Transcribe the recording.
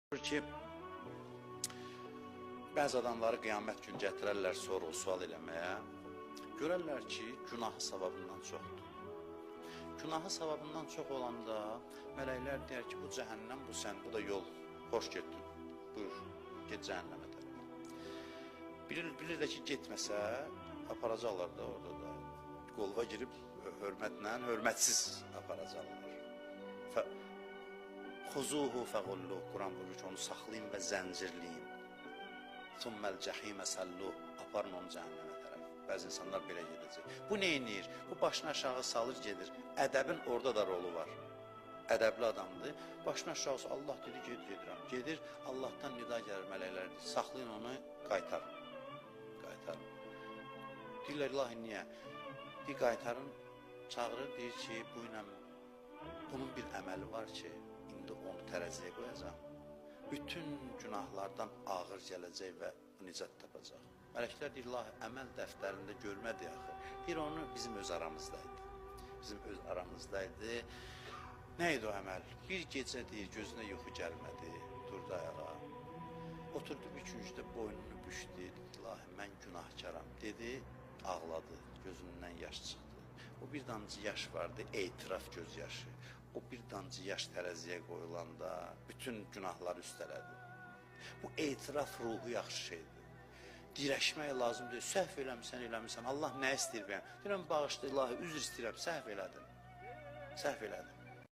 Ki, bəzi adamları qiyamət gün gətirərlər sual eləməyə, görərlər ki, günahı savabından çoxdur. Günahı savabından çox olanda mələklər deyər ki, bu cəhənnəm, bu sən, bu da yol, xoş getdin, buyur, get cəhənnəmə tərəf. Bilirlər ki, getməsə, aparacaqlar da orada da, qolva girib hörmətlə, hörmətsiz aparacaqlar. Xuzuhu fəqulluh, Quran buyurur ki, onu saxlayın və zəncirləyin. Thumməl cəhimə səlluh, aparın onu cəhənnəmə tərəf. Bəzi insanlar belə gedəcək. Bu neyinir? Bu başını aşağı salır, gedir. Ədəbin orada da rolu var. Ədəbli adamdır. Başını aşağı salır, Allah dedi, gedirəm. Gedir, Allahdan nida gəlir mələklər, saxlayın onu, qaytarın. Qaytarın. Deyirlər, ilahi, niyə? Deyir, qaytarın, çağırır, deyir ki, bunun bir əməli var ki, indi onu tərəziyə qoyacaq. Bütün günahlardan ağır gələcək və nicat tapacaq. Mələklər deyir, ilahi, əməl dəftərində görmədi axı. Deyir, onu bizim öz aramızdaydı. Bizim öz aramızdaydı. Nə idi o əməl? Bir gecə deyir, gözünə yuxu gəlmədi, durdu ayağa. Oturdu bir küncdə boynunu büşdü, dedi, ilahi, mən günahkaram, dedi, ağladı, gözündən yaş çıxdı. O bir damcı yaş vardı, etiraf gözyaşı. O bir damcı yaş tərəziyə qoyulanda bütün günahları üstələdi. Bu etiraf ruhu yaxşı şeydir. Dirəşmək lazımdır. Səhv eləmirsən. Allah nə istəyir bəyəm? Deyirəm, bağışla, ilahi, üzr istəyirəm, səhv elədim. Səhv elədim.